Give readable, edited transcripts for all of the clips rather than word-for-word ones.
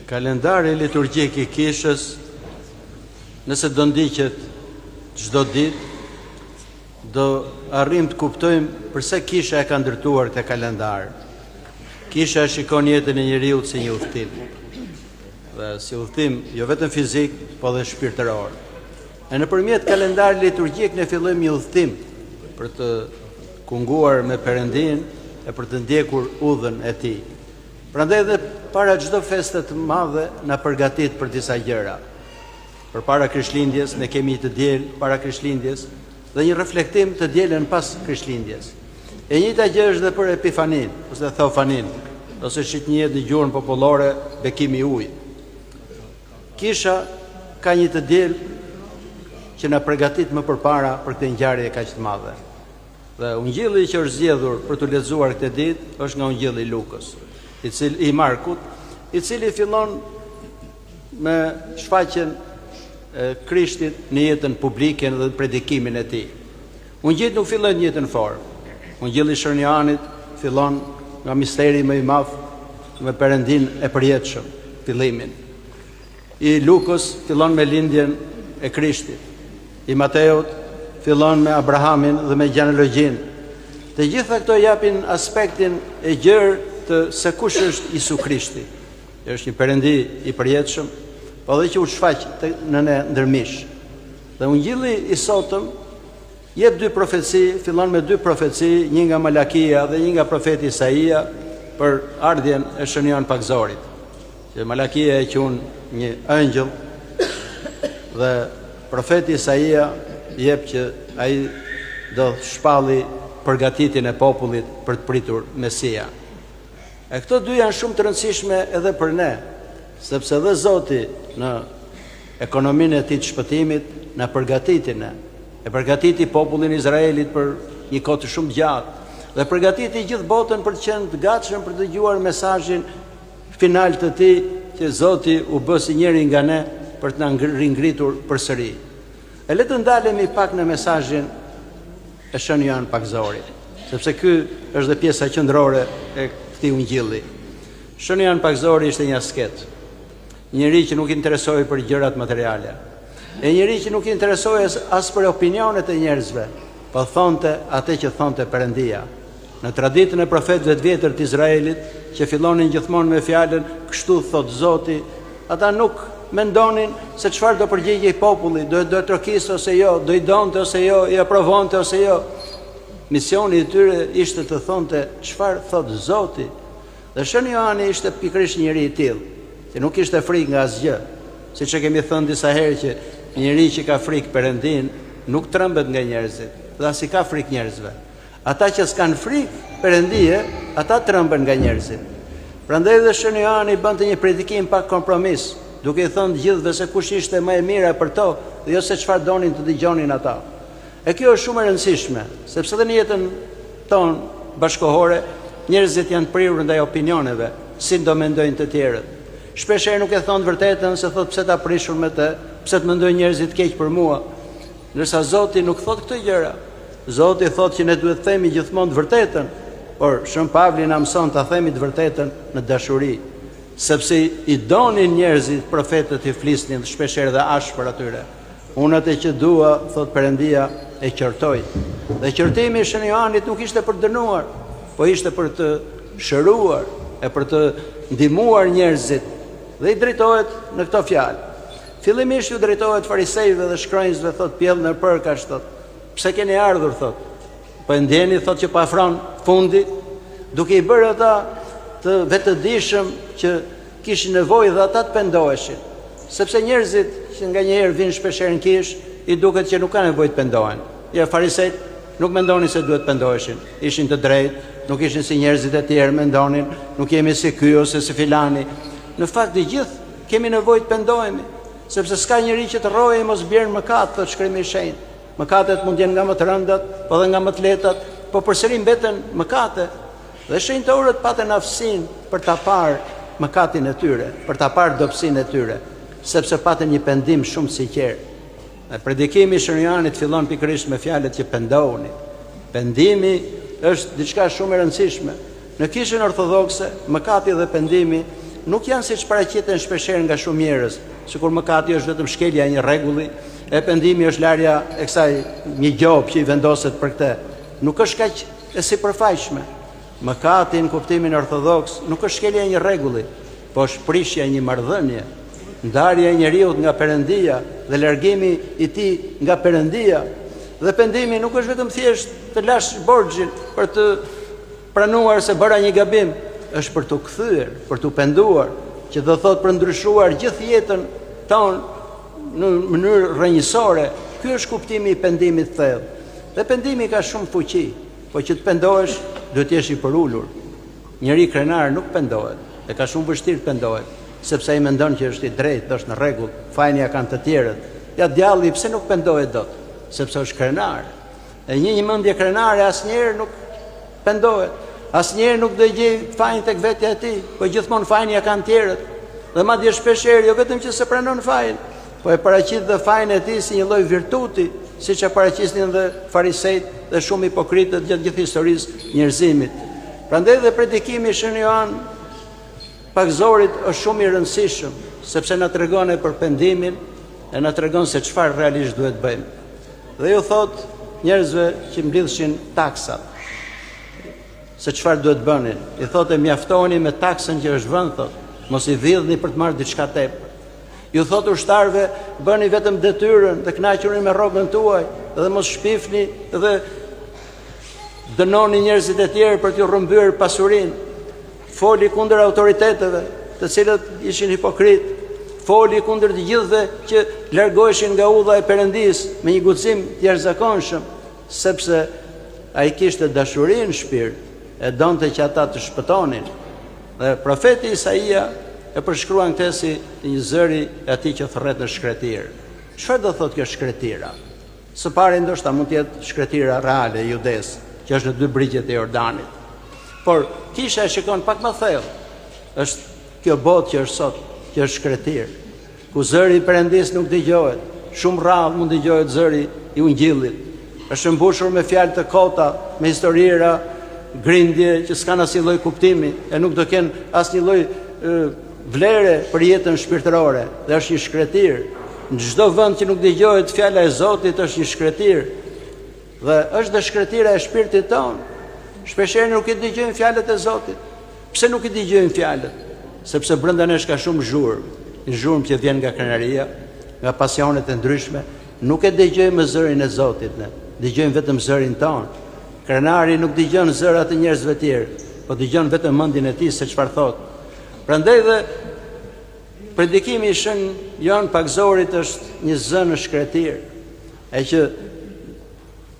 Kalendari liturgjik I kishës, nëse do ndiqet çdo ditë, do arrim të kuptojmë përse kisha e ka ndërtuar këtë kalendar. Kisha shikon jetën e njeriut si një udhtim. Dhe si udhtim jo vetëm fizik, po dhe shpirtëror. E nëpërmjet kalendarit liturgjik ne fillojmë një udhtim për të kunguar me Perëndin e për të ndjekur udhën e tij. Prandaj dhe para çdo feste të madhe na përgatit për disa gjëra. Përpara Krishtlindjes ne kemi të diel para Krishtlindjes dhe një reflektim të dielën pas Krishtlindjes. E njëjta gjë është edhe për Epifanin, ose Theofanin, ose që njihet në gjuhën popullore bekimi I ujit. Kisha ka një të diel që na përgatit më përpara për këtë ngjarje kaq të madhe. Dhe ungjilli që është zgjedhur për të lexuar këtë ditë është nga ungjilli I Lukës, I Markut, I cili fillon me shfaqjen e Krishtit në jetën publike dhe predikimin e tij. Ungjilli nuk fillon në jetën formë. Ungjilli I Shën Johanit fillon nga misteri më I madh me Perëndin e përjetshëm, fillimin. I Lukës fillon me lindjen e Krishtit. I Mateut fillon me Abrahamin dhe me gjenealogjinë. Të gjitha këto japin aspektin e gjerë të se kush është Isu Krishti. Është një Perëndi I përjetshëm, po dhe që u shfaq në ne ndërmish. Dhe ungjilli I sotëm jep dy profeci, fillon me dy profeci, një nga Malakia dhe një nga profeti Isaia për ardhjen e shënjon pagzorit. Që Malakia e quhen një ëngjëll dhe profeti Isaia jep që ai do shpalli përgatitjen e popullit për të pritur Mesia. E këto dy janë shumë të rëndësishme edhe për ne, sepse dhe Zoti në ekonominë e tij të shpëtimit na përgatiti ne. E përgatiti popullin Izraelit për një kohë të shumë gjatë dhe përgatiti gjithë botën për të qenë të gatshëm për të dëgjuar mesazhin final të tij që Zoti u bë si njëri nga ne për të na ringritur përsëri. E le të ndalemi pak në mesazhin e Shën Johan Pagzorit, sepse ky është dhe pjesa qendrore e këtij ungjilli. Shën Johan Pagzori ishte një asket, njëri që nuk interesoi për gjërat materiale, e njëri që nuk interesoi as për opinionet e njerëzve, po thonte atë që thonte Perëndia. Në traditën e profetëve të vjetër të Izraelit, që fillonin gjithmonë me fjalën kështu thot Zoti, ata nuk mendonin se çfarë do përgjigjej populli, do të trokisë ose jo, do I donte ose jo, I aprovonte ose jo. Misioni I tyre ishte të thonte çfarë thot Zoti. Dhe Shën Johani ishte pikërisht njëri I tillë, që nuk ishte frikë nga asgjë. Siç e kemi thënë disa herë që njëri që ka frikë Perëndin nuk trembet nga njerëzit, dhe as I ka frikë njerëzve. Ata që s'kan frikë Perëndie, ata tremben nga njerëzit. Prandaj dhe Shën Johani bënte një predikim pa kompromis, duke I thënë gjithëve se kush ishte më e mira për to, dhe jo se çfarë donin të dëgjonin ata. E kjo është shumë e rëndësishme, sepse edhe në jetën tonë bashkohore, njerëzit janë të prirur ndaj opinioneve, si do mendojnë të tjerët. Shpesh herë nuk e thon vërtetën, se thot pse ta prishur me të, pse të mendojnë njerëzit keq për mua. Ndërsa Zoti nuk thot këto gjëra. Zoti thot që ne duhet të themi gjithmonë të vërtetën, por Shën Pavli na mëson ta themi të vërtetën në dashuri, sepse I donin njerëzit profetët I flisnin shpesh herë dhe ashpër atyre. Unë atë që dua, thot Perëndia, e qortoj. Dhe qortimi I Shën Johanit nuk ishte për të dënuar, po ishte për të shëruar, e për të ndihmuar njerëzit. Dhe I drejtohet në këto fjalë. Fillimisht ju drejtohet farisejve dhe shkronjësve, thot pjell në përkash, thot. Pse keni ardhur, thot. Po e ndjeni, thot, që po afron fundi, duke I bërë ata të vetëdijshëm që kishin nevojë dhe ata të pendoheshin. Sepse njerëzit që nganjëherë vinë shpeshherë në kish, I duket që nuk kanë nevojë të pendohen. Ja, farisejt nuk mendonin se duhet të pendoheshin. Ishin të drejtë, nuk ishin si njerëzit e tjerë mendonin, nuk jemi si ky ose si filani. Në fakt të gjithë kemi nevojë të pendohemi, sepse s'ka njeri që të rrojë mos bjerë mëkat, thot Shkrimi I Shenjtë. Mëkatet mund jenë nga më të rëndat, po dhe nga më të lehtat, po përsëri mbeten mëkate. Dhe shenjtërët patën aftësinë për ta parë mëkatin e tyre, për ta parë dobësinë e tyre, sepse patën një pendim shumë sinqert. Dhe predikimi I Shën Johanit fillon pikërisht me fjalët që pendohuni. Pendimi është diçka shumë e rëndësishme. Në kishën ortodokse, mëkati dhe pendimi nuk janë siç paraqiten shpeshherë nga shumë njerëz, sikur mëkati është vetëm shkelja e një rregulli, e pendimi është larja e kësaj një gjop që i vendoset për këtë. Nuk është kaq e sipërfaqshme. Mëkati në kuptimin ortodoks nuk është shkelja e një rregulli, po është prishja e një marrëdhënie, ndarja e njeriu nga Perëndia dhe largimi i tij nga Perëndia. Dhe pendimi nuk është vetëm thjesht të lash borxhin për të pranuar se bëra një gabim, është për të kthyer, për të penduar, që do thotë për ndryshuar gjithë jetën tonë në mënyrë rrënjësore. Ky është kuptimi i pendimit të thellë. Dhe pendimi ka shumë fuqi, po që të pendohesh duhet të jesh i përulur. Njëri krenar nuk pendohet, e ka shumë vështirë të pendohet, sepse ai mendon që është i drejtë, është në rregull, fajin ja kanë të tjerët. Ja djalli pse nuk pendohet dot? Sepse është krenar. E një mendje krenare asnjëherë nuk pendohet. Asnjëherë nuk do gjej fajin tek vetja e tij, po gjithmonë fajin ja kanë tjerët. Dhe madje shpeshherë jo vetëm që se pranon fajin, po e paraqit dhe fajin e tij si një lloj virtuti, siç e paraqisnin dhe farisejt dhe shumë hipokritët gjatë gjithë historisë njerëzimit. Prandaj dhe predikimi i Shën Joan Pakzorit është shumë i rëndësishëm, sepse na tregon për pendimin e na tregon se çfarë realisht duhet bëjmë. Dhe ju thot njerëzve që mblidhshin taksat, se çfarë duhet bënin. I thotë mjaftoni me taksën që është vënë, thotë, mos i vidhni për të marrë diçka tepër. Ju thotë ushtarëve, bëni vetëm detyrën dhe kënaquni me rrogën tuaj, dhe mos shpifni dhe dënoni njerëzit e tjerë për t'ju rrëmbyer pasurinë. Foli kundër autoriteteve, të cilët ishin hipokrit. Foli kundër të gjithëve që largoheshin nga udha e Perëndisë me një guxim të jashtëzakonshëm, sepse ai kishte dashuri në shpirt, e donte që ata të shpëtonin. Dhe profeti Isaia e përshkruan këtë si një zëri e atij që thërret në shkretirë. Çfarë do thotë kjo shkretira? Së pari ndoshta mund të jetë shkretira reale e Judes, që është në 2 brigjet e Jordanit. Por kisha e shikon pak më thellë. Është kjo botë që është sot, që është shkretirë, ku zëri i Perëndisë nuk dëgjohet. Shumë rrallë mund dëgjohet zëri i ungjillit. Është mbushur me fjalë të kota, me historira, grindje që s'kan asnjë lloj kuptimi e nuk do kenë asnjë lloj vlere për jetën shpirtërore, dhe është një shkretirë. Në çdo vend që nuk dëgjohet fjala e Zotit është një shkretirë. Dhe është dhe shkretira e shpirtit tonë. Shpeshherë nuk i dëgjojmë fjalët e Zotit. Pse nuk i dëgjojmë fjalët? Sepse brenda nesh ka shumë zhurmë. Një zhurmë që vjen nga krenaria, nga pasionet e ndryshme. Nuk e dëgjojmë zërin e Zotit ne. Dëgjojmë vetëm zërin tonë. Krenari nuk dëgjon zërat e njerëzve tjerë, po dëgjon vetëm mendjen e tij se çfarë thotë. Prandaj dhe predikimi i Shën Joan Pakzorit është një zë në shkretirë, e që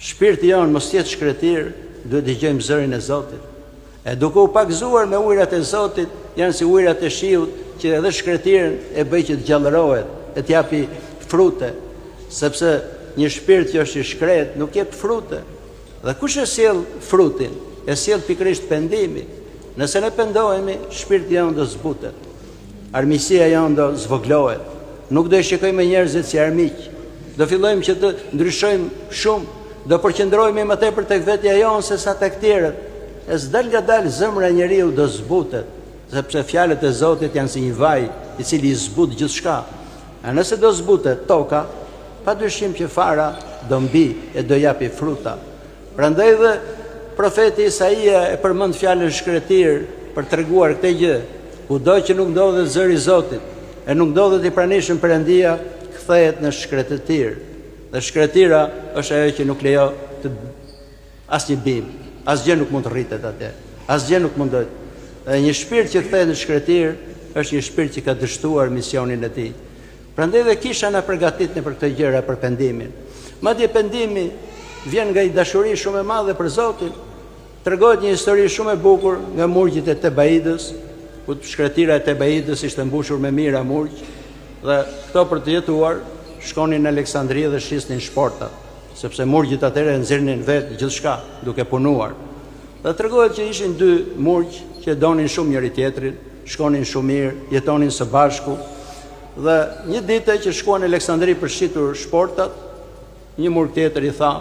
shpirti jon mos jetë shkretirë, duhet dëgjojmë zërin e Zotit. E duke u pakzuar me ujërat e Zotit, janë si ujërat e shiut që edhe shkretirën e bëj që të gjallërohet, e t'japi frute, sepse një shpirt që është i shkret nuk jep frute. Dhe kush e sjell frutin? E sjell pikërisht pendimi. Nëse ne pendohemi, shpirti jonë do zbutet. Armiqësia jonë do zvoglohet. Nuk do i shikojmë njerëzit si armiq. Do fillojmë që të ndryshojmë shumë, do përqendrohemi më tepër tek vetja jonë se sa tek tjerët. E s'dal ngadalë zemra e njeriu do zbutet, sepse fjalët e Zotit janë si një vaj i cili i zbut gjithçka. A nëse do zbutet toka, padyshim që fara do mbi e do japi fruta. Prandaj dhe profeti Isaia e përmend fjalën shkretir për treguar këtë gjë. Kudo që nuk ndodhet zëri i Zotit, e nuk ndodhet i pranishëm Perëndia, kthehet në shkretetir. Dhe shkretira është ajo që nuk lejo të asnjë bim, asgjë nuk mund të rritet atje. Asgjë nuk mundohet. Dhe një shpirt që kthehet në shkretir është një shpirt që ka dështuar misionin e tij. Prandaj dhe kisha na përgatitni për këtë gjëra, për pendimin. Madje pendimi vjen nga një dashuri shumë e madhe për Zotin. Tregohet një histori shumë e bukur nga murgjit e Tebaidës, ku shkretira e Tebaidës ishte mbushur me mira murgj, dhe këto për të jetuar shkonin në Aleksandri dhe shisnin shportat, sepse murgjit atëherë nxirrnin vetë gjithçka duke punuar. Dhe tregohet që ishin 2 murgj që donin shumë njëri tjetrin, shkonin shumë mirë, jetonin së bashku. Dhe një ditë që shkuan në Aleksandri për shitur shportat, një murg tjetër i tha,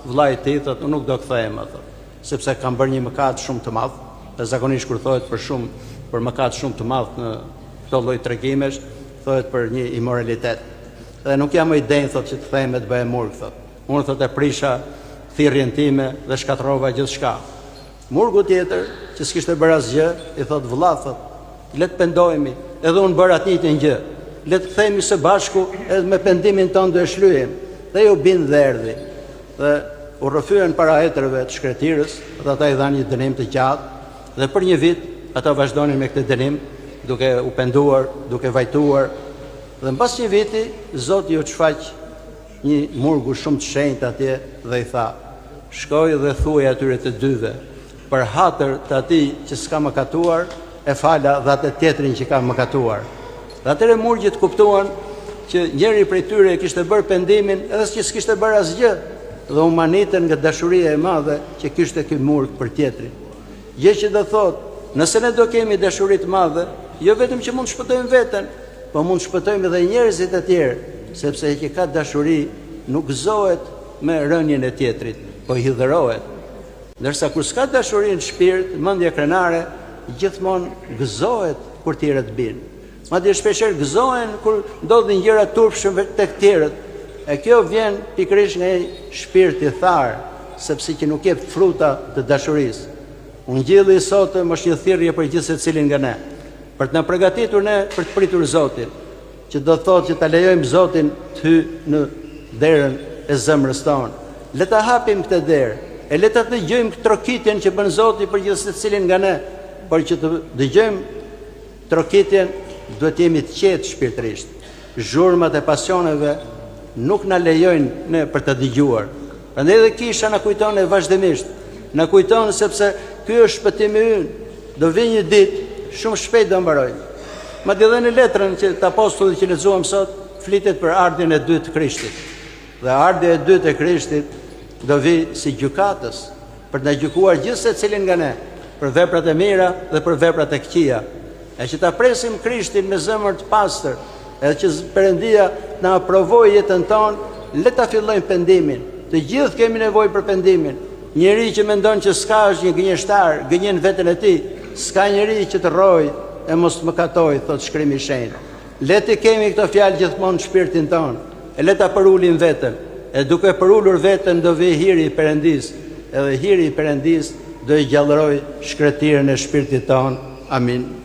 vllai i tij thotë, unë nuk do kthehem atë, sepse kam bërë një mëkat shumë të madh, dhe zakonisht kur thohet për për mëkat shumë të madh në këto lloj tregimesh, thotë për një imoralitet. Dhe nuk jam më i denj thotë që të them të bëhem murg thotë. Unë thotë e prisha thirrjen time dhe shkatrova gjithçka. Murgu tjetër që s'kishte bërë asgjë, i thotë vëlla thotë, le të pendohemi, edhe unë bëra atë njëjtën gjë. Le të kthehemi së bashku edhe me pendimin tonë do e shlyejm. Dhe ju bind dhe erdhi. Dhe u rrëfyen para hetrëve të shkretirës, dhe ata i dhanë një dënim të gjatë, dhe për një vit ata vazhdonin me këtë dënim, duke u penduar, duke vajtuar. Dhe mbas një viti, Zoti u shfaq një murgu shumë të shenjtë atje dhe i tha: "Shkoj dhe thuaj atyre të dyve, për hatër të atij që s'ka mëkatuar, e fala dhe atë tjetrin që ka mëkatuar." Dhe atëre murgjit kuptuan që njëri prej tyre kishte bërë pendimin edhe që s'kishte bërë asgjë, dhe u manitën nga dashuria e madhe që kishte ky murg për tjetrin. Gjë që do thotë, nëse ne do kemi dashuri të madhe, jo vetëm që mund të shpëtojmë veten, po mund të shpëtojmë edhe njerëzit e tjerë, sepse ai që ka dashuri nuk gëzohet me rënien e tjetrit, po hidhërohet. Ndërsa kur s'ka dashuri në shpirt, mendja krenare gjithmonë gëzohet kur tjerët binë. Madje shpeshherë gëzohen kur ndodhin gjëra turpshme tek tjerët. E kjo vjen pikërisht nga shpirti i tharë, sepse që nuk jep fruta të dashurisë. Ungjilli i sotëm është një thirrje për gjithë secilin nga ne, për të na përgatitur ne për të pritur Zotin, që do thotë që ta lejojmë Zotin të hyjë në derën e zemrës tonë. Le ta hapim këtë derë, e le ta dëgjojmë trokitjen që bën Zoti për gjithë secilin nga ne, por që të dëgjojmë trokitjen duhet jemi të qetë shpirtërisht. Zhurmat e pasioneve nuk na lejojnë ne për të dëgjuar. Prandaj edhe kisha na kujton e vazhdimisht. Na kujton sepse ky është shpëtimi ynë. Do vi një ditë shumë shpejt do mbarojë. Madje edhe në letrën që të apostullit që lexuam sot flitet për ardhjen e dytë të Krishtit. Dhe ardhja e dytë e Krishtit do vi si gjykatës për të na gjykuar gjithë secilin nga ne për veprat e mira dhe për veprat e këqija. E që ta presim Krishtin me zemër të pastër, edhe që Perëndia na aprovojë jetën tonë, le ta fillojmë pendimin. Të gjithë kemi nevojë për pendimin. Njeri që mendon që s'ka është një gënjeshtar, gënjen veten e tij. S'ka njeri që të rrojë e mos të mëkatojë, thot Shkrimi i Shenjtë. Le të kemi këtë fjalë gjithmonë në shpirtin tonë. E le ta përulim veten. E duke përulur veten do vi hiri i Perëndis. Edhe hiri i Perëndis do i gjallërojë shkretirën e shpirtit tonë. Amin.